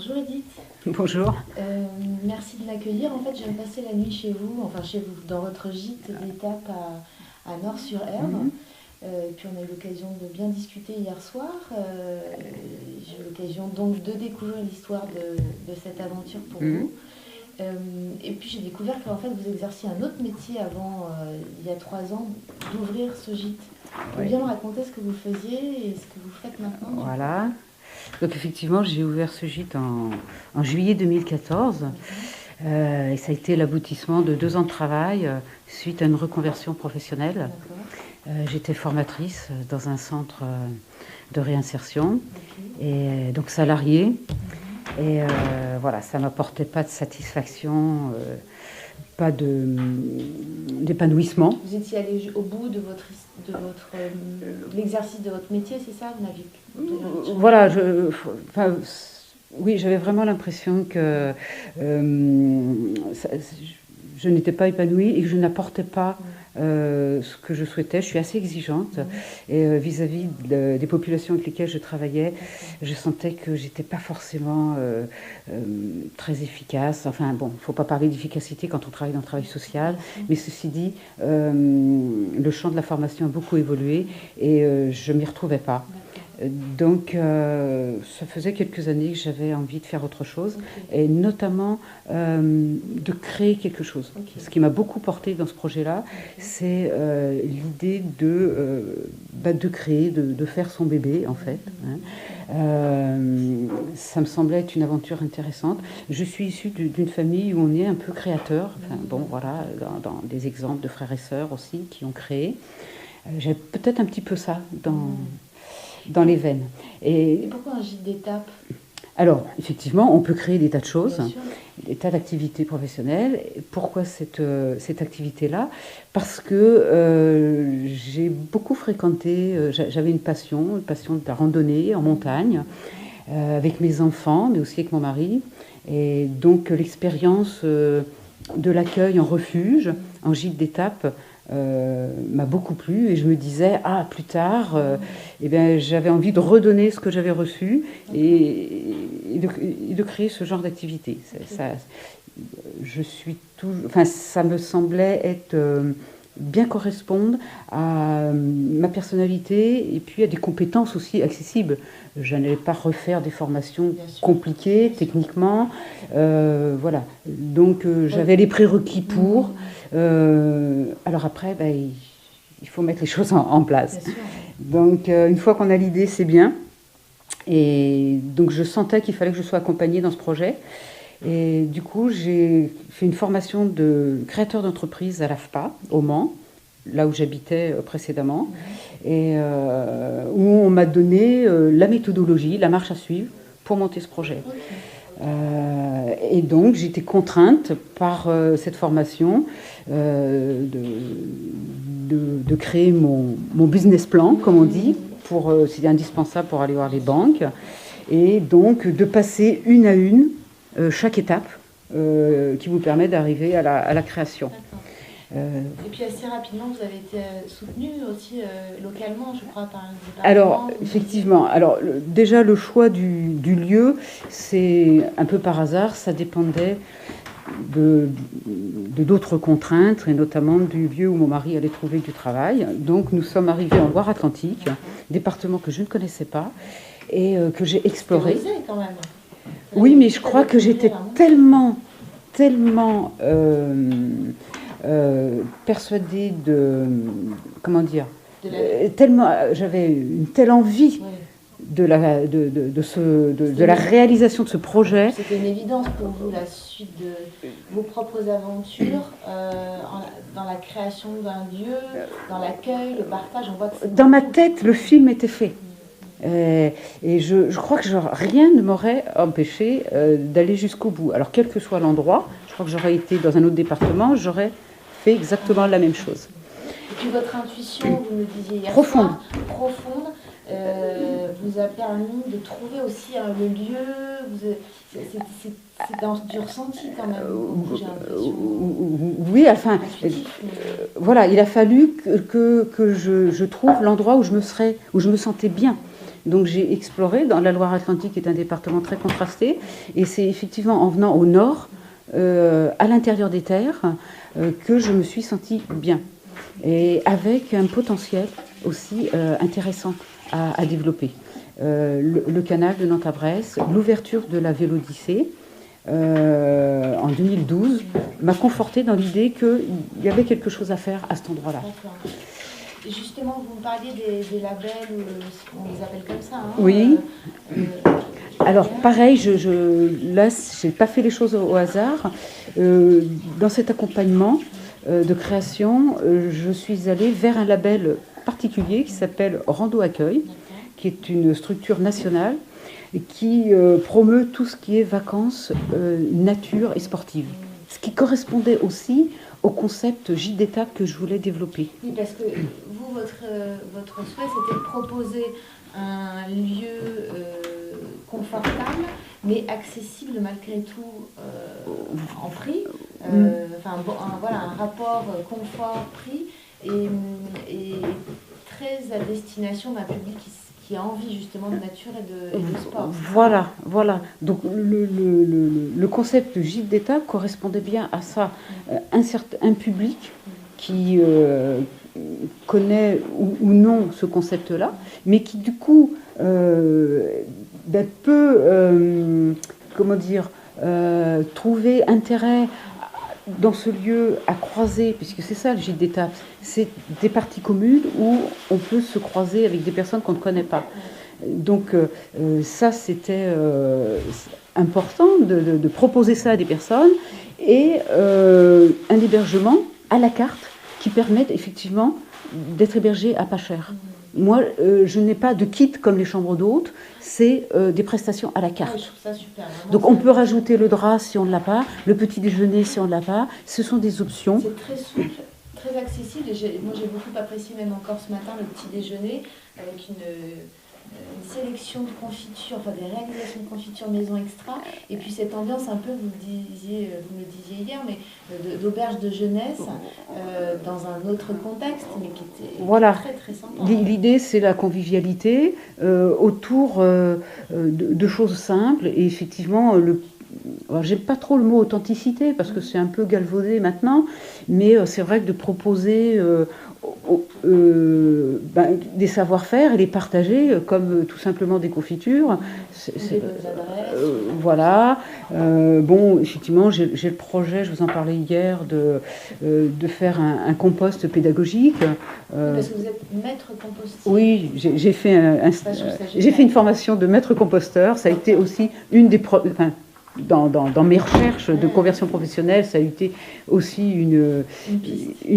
Bonjour Edith. Bonjour. Merci de m'accueillir. En fait, je viens de passer la nuit chez vous, enfin chez vous, dans votre gîte d'étape à Nort-sur-Erdre. Et puis on a eu l'occasion de bien discuter hier soir. J'ai eu l'occasion donc de découvrir l'histoire de cette aventure pour vous. Et puis j'ai découvert qu'en fait vous exerciez un autre métier avant, il y a 3 ans, d'ouvrir ce gîte. Vous pouvez bien me raconter ce que vous faisiez et ce que vous faites maintenant? Voilà. Donc effectivement, j'ai ouvert ce gîte en juillet 2014. Et ça a été l'aboutissement de 2 ans de travail suite à une reconversion professionnelle. J'étais formatrice dans un centre de réinsertion et donc salariée. Et voilà, ça ne m'apportait pas de satisfaction, pas d'épanouissement. Vous étiez allé au bout de l'exercice de votre métier, c'est ça? Vous n'aviez Voilà, oui, j'avais vraiment l'impression que je n'étais pas épanouie et que je n'apportais pas ce que je souhaitais. Je suis assez exigeante et vis-à-vis des populations avec lesquelles je travaillais, je sentais que j'étais pas forcément très efficace. Enfin bon, il ne faut pas parler d'efficacité quand on travaille dans le travail social, mais ceci dit, le champ de la formation a beaucoup évolué et je m'y retrouvais pas. Donc, ça faisait quelques années que j'avais envie de faire autre chose, et notamment de créer quelque chose. Ce qui m'a beaucoup porté dans ce projet-là, c'est l'idée de créer, de faire son bébé, en fait. Ça me semblait être une aventure intéressante. Je suis issue d'une famille où on est un peu créateur. Enfin, bon, voilà, dans des exemples de frères et sœurs aussi qui ont créé. J'ai peut-être un petit peu ça dans les veines. Et pourquoi un gîte d'étape? Alors, effectivement, on peut créer des tas de choses, des tas d'activités professionnelles. Pourquoi cette activité-là? Parce que j'ai beaucoup fréquenté, j'avais une passion de la randonnée en montagne, avec mes enfants, mais aussi avec mon mari. Et donc, l'expérience de l'accueil en refuge, en gîte d'étape, m'a beaucoup plu et je me disais plus tard eh bien, j'avais envie de redonner ce que j'avais reçu et de créer ce genre d'activité. Ça me semblait être bien correspondre à ma personnalité et puis à des compétences aussi accessibles. Je n'allais pas refaire des formations compliquées techniquement, voilà. Donc j'avais les prérequis pour. Alors après, il faut mettre les choses en place. Donc une fois qu'on a l'idée, c'est bien. Et donc je sentais qu'il fallait que je sois accompagnée dans ce projet. Et du coup, j'ai fait une formation de créateur d'entreprise à l'AFPA, au Mans, là où j'habitais précédemment, et où on m'a donné la méthodologie, la marche à suivre pour monter ce projet. Et donc, j'étais contrainte par cette formation de créer mon business plan, comme on dit, c'était indispensable pour aller voir les banques, et donc de passer une à une chaque étape qui vous permet d'arriver à la création. Et puis assez rapidement, vous avez été soutenu aussi localement, je crois, par un département. Alors, effectivement. Alors, déjà, le choix du lieu, c'est un peu par hasard. Ça dépendait de d'autres contraintes, et notamment du lieu où mon mari allait trouver du travail. Donc, nous sommes arrivés en Loire-Atlantique, département que je ne connaissais pas et que j'ai exploré. C'était osé, quand même. Oui, mais je crois que j'étais tellement persuadée j'avais une telle envie de la réalisation de ce projet. C'était une évidence pour vous, la suite de vos propres aventures, dans la création d'un lieu, dans l'accueil, le partage. On voit que dans ma tête, le film était fait. Et je crois que rien ne m'aurait empêché d'aller jusqu'au bout. Alors, quel que soit l'endroit, je crois que j'aurais été dans un autre département, j'aurais fait exactement la même chose. Et puis votre intuition, vous me disiez hier profonde, vous a permis de trouver aussi le lieu. C'est dans du ressenti quand même. J'ai l'impression. Oui, enfin, voilà, il a fallu que je trouve l'endroit où je me sentais bien. Donc j'ai exploré, dans la Loire-Atlantique, qui est un département très contrasté, et c'est effectivement en venant au nord, à l'intérieur des terres, que je me suis sentie bien. Et avec un potentiel aussi intéressant à développer. Le canal de Nantes à Brest, l'ouverture de la Vélodyssée en 2012 m'a confortée dans l'idée qu'il y avait quelque chose à faire à cet endroit-là. Et justement, vous me parliez des labels, on les appelle comme ça. Hein, oui. Alors pareil, là, je n'ai pas fait les choses au hasard. Dans cet accompagnement de création, je suis allée vers un label particulier qui s'appelle Rando Accueil, qui est une structure nationale et qui promeut tout ce qui est vacances, nature et sportive. Ce qui correspondait aussi au concept gîte d'étape que je voulais développer. Oui, parce que vous, votre souhait, c'était de proposer un lieu confortable, mais accessible malgré tout en prix. Voilà, un rapport confort-prix et très à destination d'un public qui a envie justement de nature et de sport. Voilà. Donc le concept gîte d'étape correspondait bien à ça. Un public qui connaît ou non ce concept-là, mais qui du coup peut, trouver intérêt dans ce lieu à croiser, puisque c'est ça le gîte d'étape, c'est des parties communes où on peut se croiser avec des personnes qu'on ne connaît pas. Donc ça, c'était important de proposer ça à des personnes, et un hébergement à la carte qui permette effectivement d'être hébergé à pas cher. Moi, je n'ai pas de kit comme les chambres d'hôtes, c'est des prestations à la carte. Je trouve ça super. Donc on peut rajouter le drap si on ne l'a pas, le petit déjeuner si on ne l'a pas, ce sont des options. C'est très souple, très accessible, et moi j'ai beaucoup apprécié même encore ce matin le petit déjeuner avec une sélection de confitures, enfin des réalisations de confitures maison extra, et puis cette ambiance un peu, vous me le disiez hier, mais d'auberge de jeunesse dans un autre contexte, mais qui était très très sympa. L'idée, c'est la convivialité autour de choses simples, et effectivement j'aime pas trop le mot authenticité parce que c'est un peu galvaudé maintenant, mais c'est vrai que de proposer des savoir-faire et les partager comme tout simplement des confitures. Voilà. Bon, effectivement, j'ai le projet, je vous en parlais hier, de faire un compost pédagogique. Parce que vous êtes maître composteur. Oui, j'ai fait une formation de maître composteur. Ça a été aussi une des dans mes recherches de conversion professionnelle, ça a été aussi une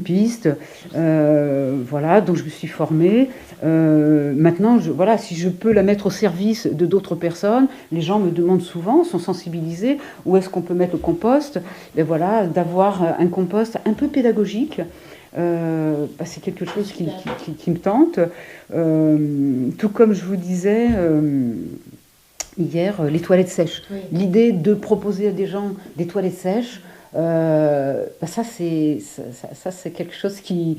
piste. Voilà, donc je me suis formée. Maintenant, si je peux la mettre au service de d'autres personnes, les gens me demandent souvent, sont sensibilisés, où est-ce qu'on peut mettre le compost. Et voilà, d'avoir un compost un peu pédagogique. C'est quelque chose qui me tente. Tout comme je vous disais hier, les toilettes sèches. Oui. L'idée de proposer à des gens des toilettes sèches, ça c'est quelque chose qui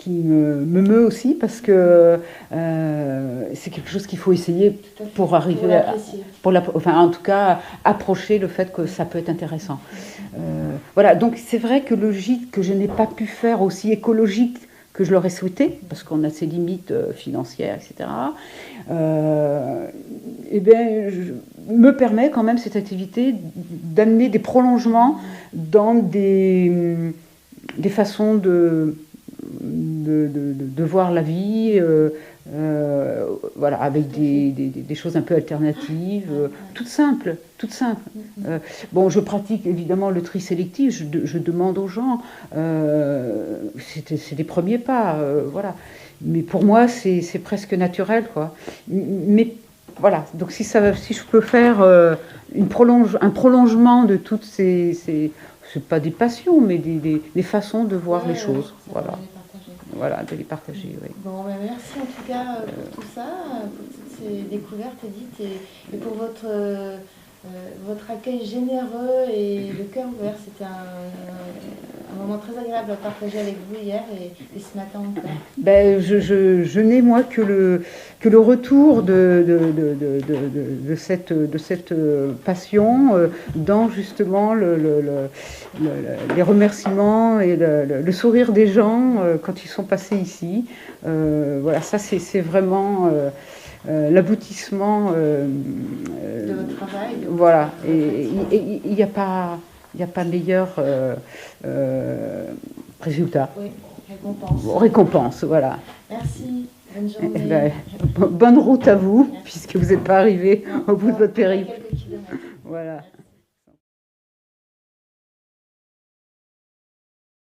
me meut aussi, parce que c'est quelque chose qu'il faut essayer pour arriver en tout cas approcher le fait que ça peut être intéressant. Voilà, donc c'est vrai que le gîte que je n'ai pas pu faire aussi écologique que je l'aurais souhaité, parce qu'on a ses limites financières, etc., me permet quand même cette activité d'amener des prolongements dans des façons de voir la vie, voilà, avec des choses un peu alternatives, toutes simples. Bon, je pratique évidemment le tri sélectif, je demande aux gens, c'est des premiers pas, voilà. Mais pour moi, c'est presque naturel, quoi. Mais voilà, donc si je peux faire un prolongement de toutes ces c'est pas des passions, mais des façons de voir les choses, voilà. Voilà, de les partager, oui. Bon, merci en tout cas pour tout ça, pour toutes ces découvertes, Edith, et pour votre accueil généreux et le cœur ouvert. C'était un moment très agréable à partager avec vous hier et ce matin encore. Ben, je n'ai moi que le retour de cette passion dans justement les remerciements et le sourire des gens quand ils sont passés ici. Voilà, ça c'est vraiment l'aboutissement De votre travail. Voilà, et il n'y a pas meilleur résultat. Oui, récompense. Récompense, voilà. Merci, bonne journée. Eh ben, bonne route à vous, Merci. puisque vous n'êtes pas arrivé au bout de votre périple. Quelques kilomètres. Voilà.